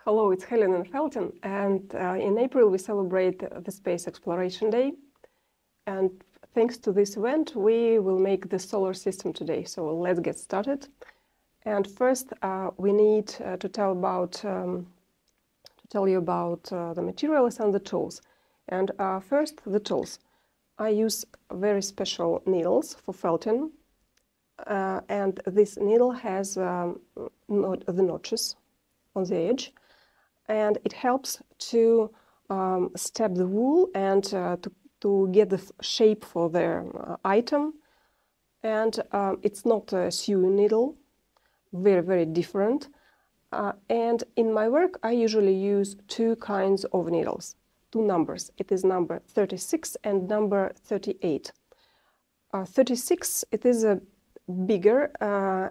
Hello, it's Helen and Felton, and in April we celebrate the Space Exploration Day. And thanks to this event, we will make the solar system today. So let's get started. And first, we need to tell you about the materials and the tools. And first, the tools. I use very special needles for felting, and this needle has the notches on the edge, and it helps to stab the wool and to get the shape for the item. And it's not a sewing needle, very different. And in my work, I usually use two kinds of needles, two numbers. It is number 36 and number 38. 36, it is a bigger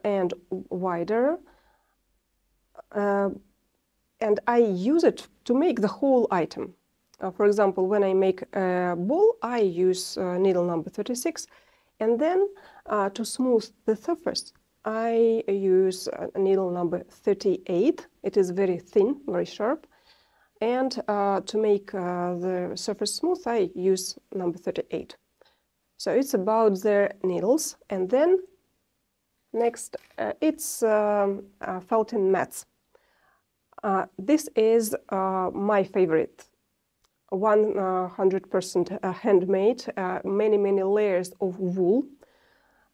and wider, and I use it to make the whole item. For example, when I make a ball, I use needle number 36, and then to smooth the surface, I use needle number 38. It is very thin, very sharp, and to make the surface smooth, I use number 38. So it's about the needles, and then next it's felting mats. This is my favorite, 100% handmade, many layers of wool,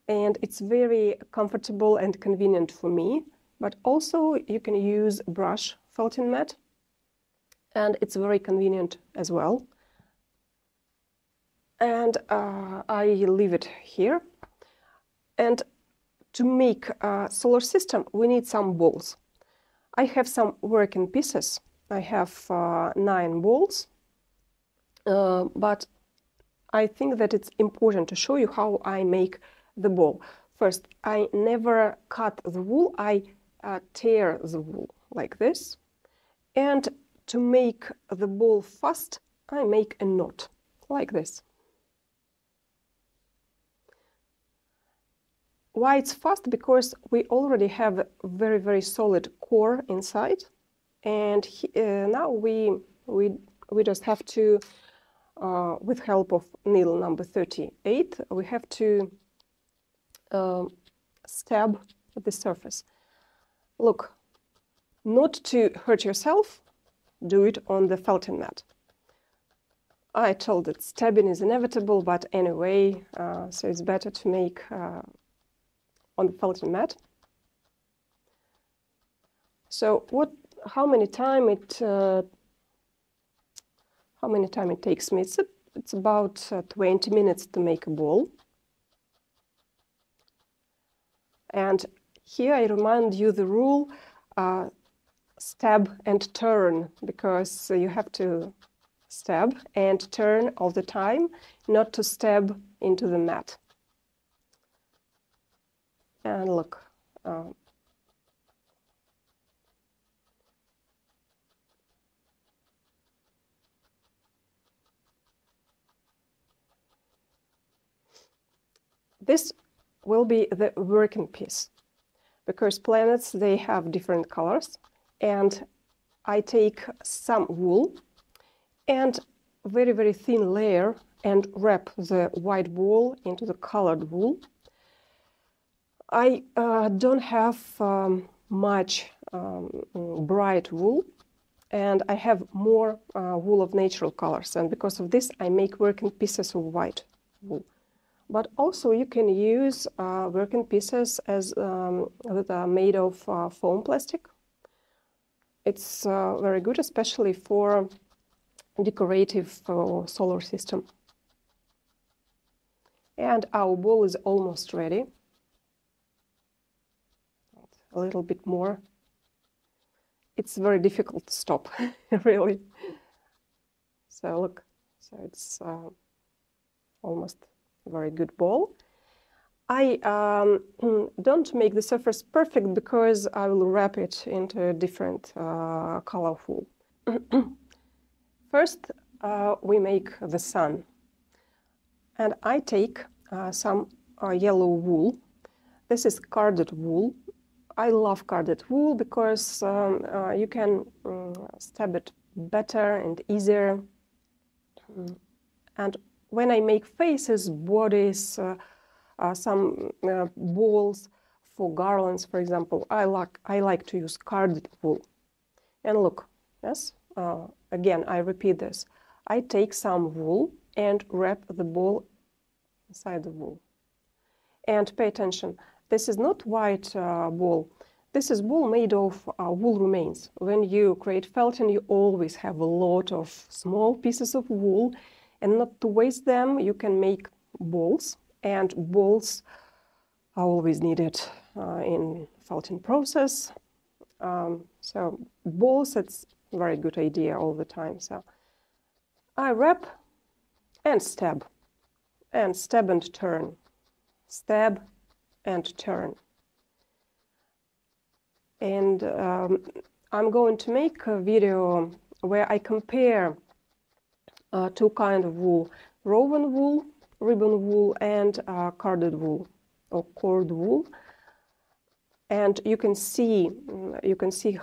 and it's very comfortable and convenient for me. But also you can use brush felting mat, and it's very convenient as well. And I leave it here. And to make a solar system, we need some balls. I have some working pieces. I have 9 balls, but I think that it's important to show you how I make the ball. First, I never cut the wool, I tear the wool like this. And to make the ball fast, I make a knot like this. Why it's fast? Because we already have a very solid core inside, and now we just have to, with help of needle number 38, we have to stab the surface. Look, not to hurt yourself, do it on the felting mat. I told that stabbing is inevitable, but anyway, so it's better to make on the felting mat. So how many time it takes me? It's about 20 minutes to make a ball. And here I remind you the rule, stab and turn, because you have to stab and turn all the time, not to stab into the mat. And look, this will be the working piece, because planets, they have different colors, and I take some wool and very thin layer and wrap the white ball into the colored wool. I don't have much bright wool, and I have more wool of natural colors, and because of this I make working pieces of white wool. But also you can use working pieces that are made of foam plastic. It's very good, especially for decorative solar system. And our ball is almost ready. A little bit more. It's very difficult to stop, really. So look, so it's almost a very good ball. I don't make the surface perfect because I will wrap it into a different colorful. First, we make the sun. And I take some yellow wool. This is carded wool. I love carded wool because you can stab it better and easier. And when I make faces, bodies, some balls for garlands, for example, I like to use carded wool. And look, yes, again, I repeat this. I take some wool and wrap the ball inside the wool. And pay attention, this is not white wool. This is wool made of wool remains. When you create felting, you always have a lot of small pieces of wool, and not to waste them, you can make balls, and balls are always needed in felting process. So balls, it's a very good idea all the time. So I wrap and stab and turn, stab and turn. And I'm going to make a video where I compare two kinds of wool: woven wool, ribbon wool, and carded wool or cord wool. And you can see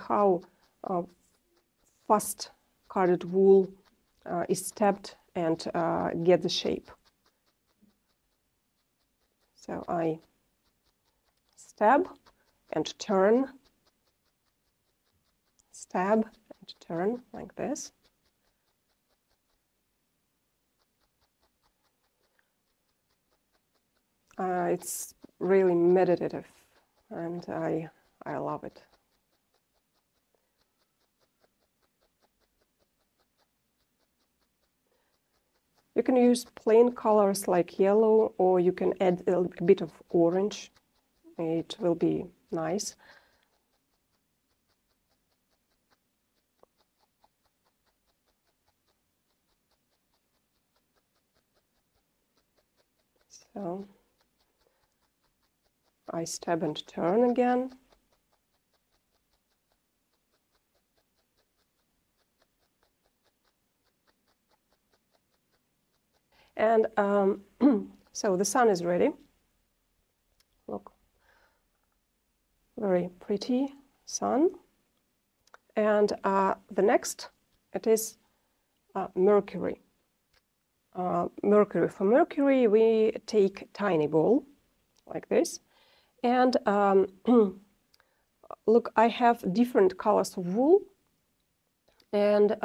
how fast carded wool is stabbed and get the shape. So I stab and turn, stab and turn like this. It's really meditative, and I love it. You can use plain colors like yellow, or you can add a bit of orange. It will be nice. So I stab and turn again. And so the sun is ready. Look, very pretty sun. And the next, it is mercury. Mercury. For mercury, we take tiny ball like this. And look, I have different colors of wool. And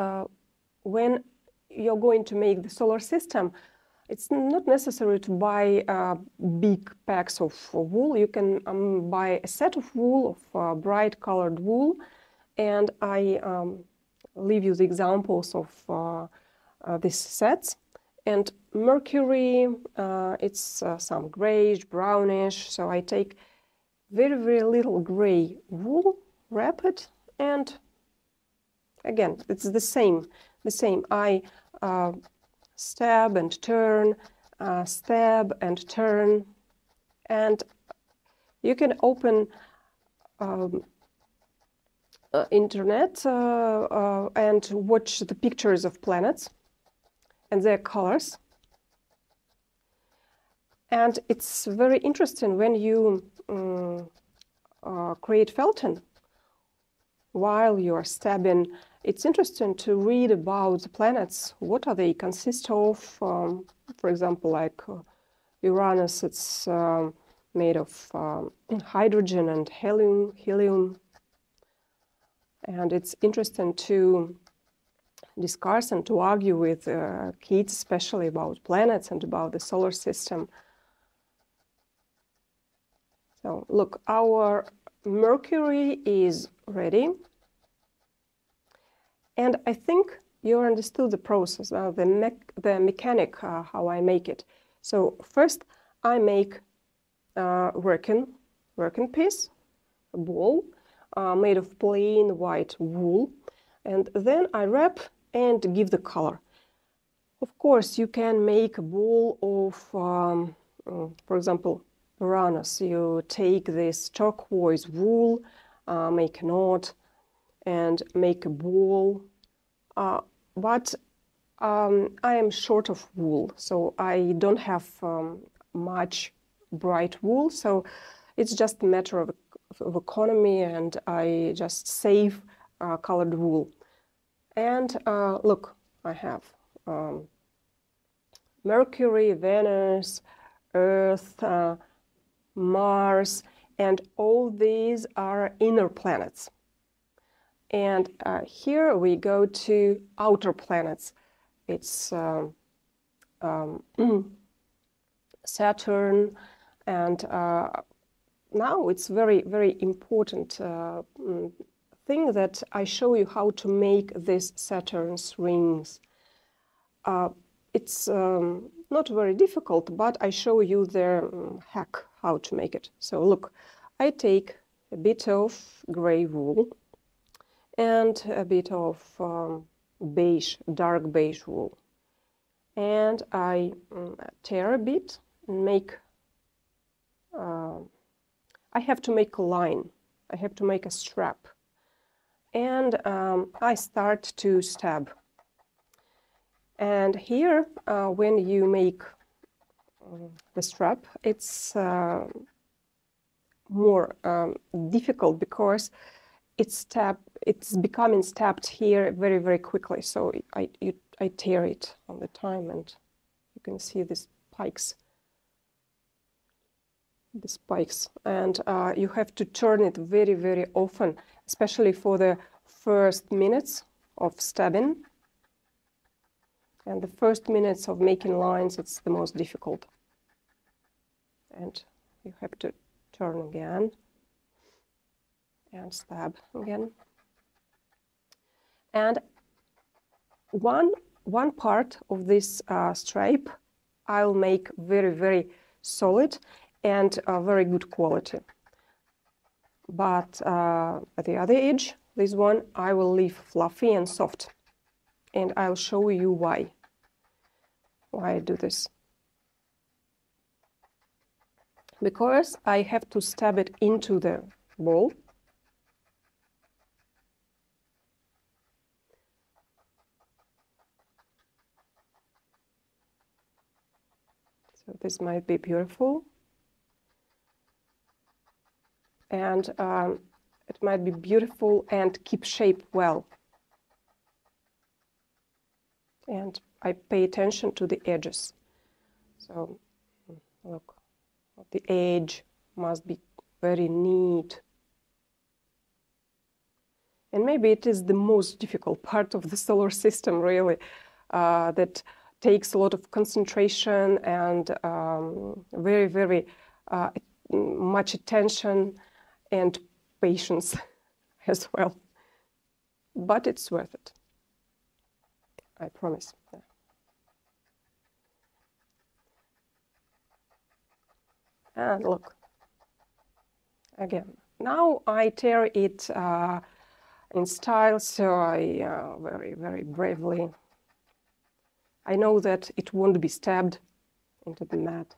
when you're going to make the solar system, it's not necessary to buy big packs of wool. You can buy a set of wool, of bright colored wool. And I leave you the examples of these sets. And mercury, it's some grayish, brownish. So I take very, very little gray wool, wrap it, and again, it's the same. I stab and turn, stab and turn. And you can open internet and watch the pictures of planets and their colors. And it's very interesting when you create felting while you are stabbing. It's interesting to read about the planets. What are they consist of? For example, like Uranus, it's made of hydrogen and helium. And it's interesting to discuss and to argue with kids, especially about planets and about the solar system. So look, our mercury is ready. And I think you understood the process, the mechanic, how I make it. So first I make a working piece, a ball made of plain white wool. And then I wrap and give the color. Of course, you can make a ball of, for example, Uranus. You take this turquoise wool, make a knot, and make a ball. But I am short of wool, so I don't have much bright wool. So it's just a matter of of economy, and I just save colored wool. And look, I have Mercury, Venus, Earth, Mars, and all these are inner planets. And here we go to outer planets. It's Saturn, and now it's very, very important thing that I show you how to make this Saturn's rings. It's not very difficult, but I show you the hack how to make it. So look, I take a bit of gray wool and a bit of beige, dark beige wool. And I tear a bit and make, I have to make a line. I have to make a strap. And I start to stab. And here, when you make the strap, it's more difficult because it's becoming stabbed here very, very quickly. So I tear it all the time, and you can see these spikes. And you have to turn it very, very often, especially for the first minutes of stabbing. And the first minutes of making lines, it's the most difficult. And you have to turn again and stab again. And one part of this stripe I'll make very, very solid and very good quality. But at the other edge, this one, I will leave fluffy and soft. And I'll show you why I do this. Because I have to stab it into the ball. So this might be beautiful. And it might be beautiful and keep shape well. And I pay attention to the edges. So look, the edge must be very neat. And maybe it is the most difficult part of the solar system, really, that takes a lot of concentration and very, very much attention and patience as well. But it's worth it. I promise. And look, again, now I tear it in style, so I very, very bravely. I know that it won't be stabbed into the mat.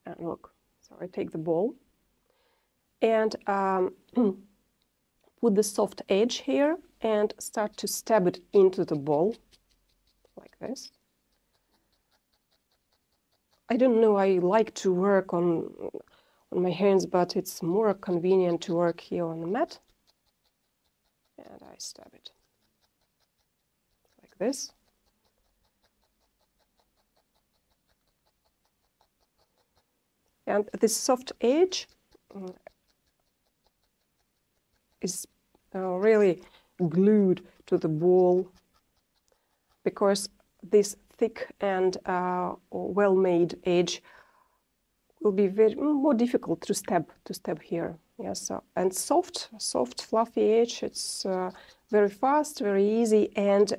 And look, so I take the ball and put the soft edge here and start to stab it into the ball, like this. I don't know, I like to work on my hands, but it's more convenient to work here on the mat. And I stab it like this. And this soft edge is really glued to the ball because this thick and well-made edge will be more difficult to stab here. Yes, and soft, fluffy edge. It's very fast, very easy, and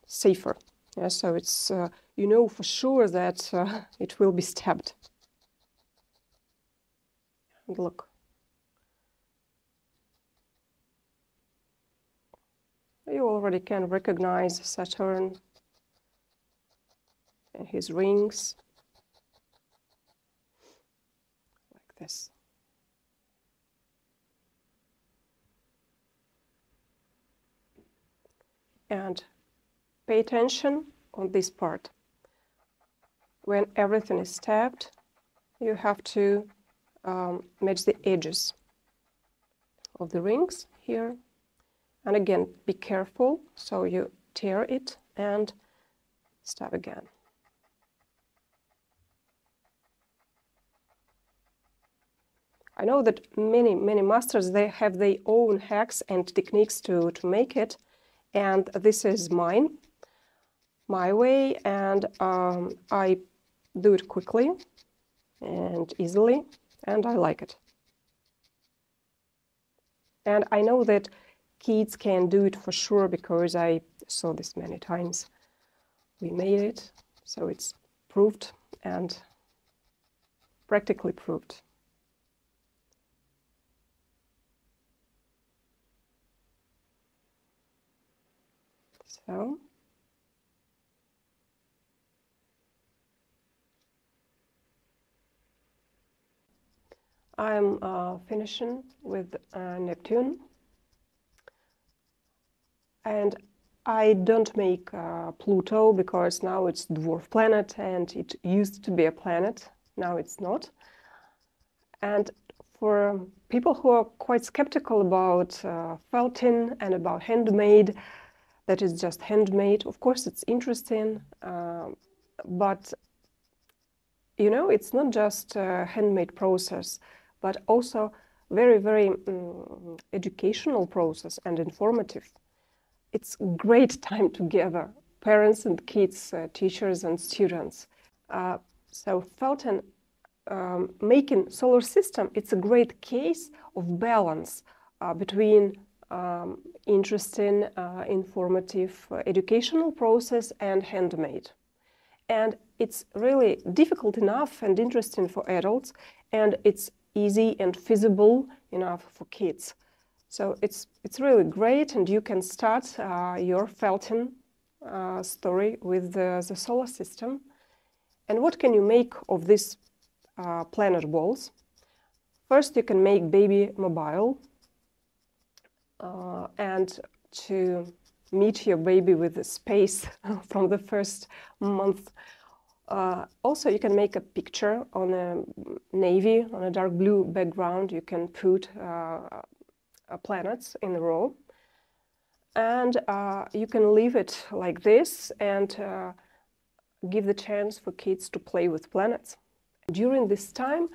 safer. Yeah, so it's you know for sure that it will be stabbed. And look. You already can recognize Saturn and his rings, like this. And pay attention on this part. When everything is tapped, you have to match the edges of the rings here. And again, be careful, so you tear it and start again. I know that many masters, they have their own hacks and techniques to make it, and this is my way, and I do it quickly and easily, and I like it. And I know that kids can do it for sure, because I saw this many times. We made it, so it's proved and practically proved. So I'm finishing with Neptune, and I don't make Pluto, because now it's dwarf planet, and it used to be a planet, now it's not. And for people who are quite skeptical about felting and about handmade, that is just handmade, of course it's interesting, but you know, it's not just a handmade process, but also very educational process and informative. It's great time together, parents and kids, teachers and students. So felting, making solar system, it's a great case of balance between interesting, informative, educational process and handmade. And it's really difficult enough and interesting for adults, and it's easy and feasible enough for kids. So it's really great, and you can start your felting story with the solar system. And what can you make of these planet balls? First, you can make baby mobile, and to meet your baby with the space from the first month. Also, you can make a picture on a navy, on a dark blue background. You can put planets in a row, and you can leave it like this and give the chance for kids to play with planets. During this time,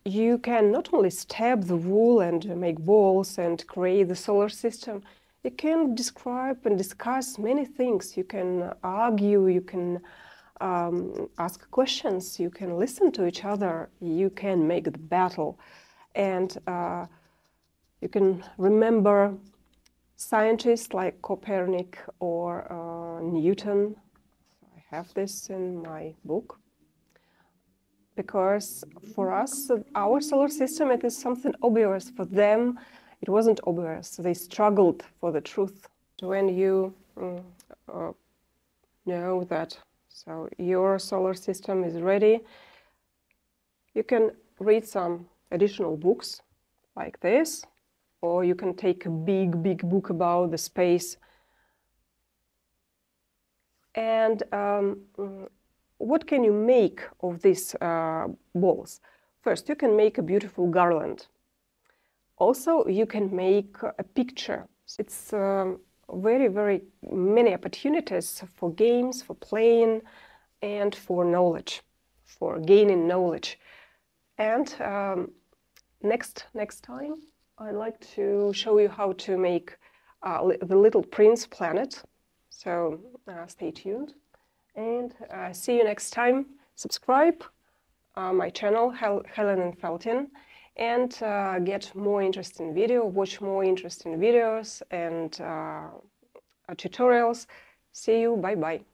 you can not only stab the wool and make balls and create the solar system, you can describe and discuss many things. You can argue, you can ask questions, you can listen to each other, you can make the battle, and you can remember scientists like Copernic or Newton. I have this in my book. Because for us, our solar system, it is something obvious. For them, it wasn't obvious. They struggled for the truth. When you know that so your solar system is ready, you can read some additional books like this, or you can take a big book about the space. And what can you make of these balls? First, you can make a beautiful garland. Also, you can make a picture. It's very many opportunities for games, for playing, and for knowledge, for gaining knowledge. And next time, I'd like to show you how to make the Little Prince planet. So stay tuned. And see you next time. Subscribe my channel, Helen and Feltin, and get more interesting video, watch more interesting videos and tutorials. See you, bye-bye.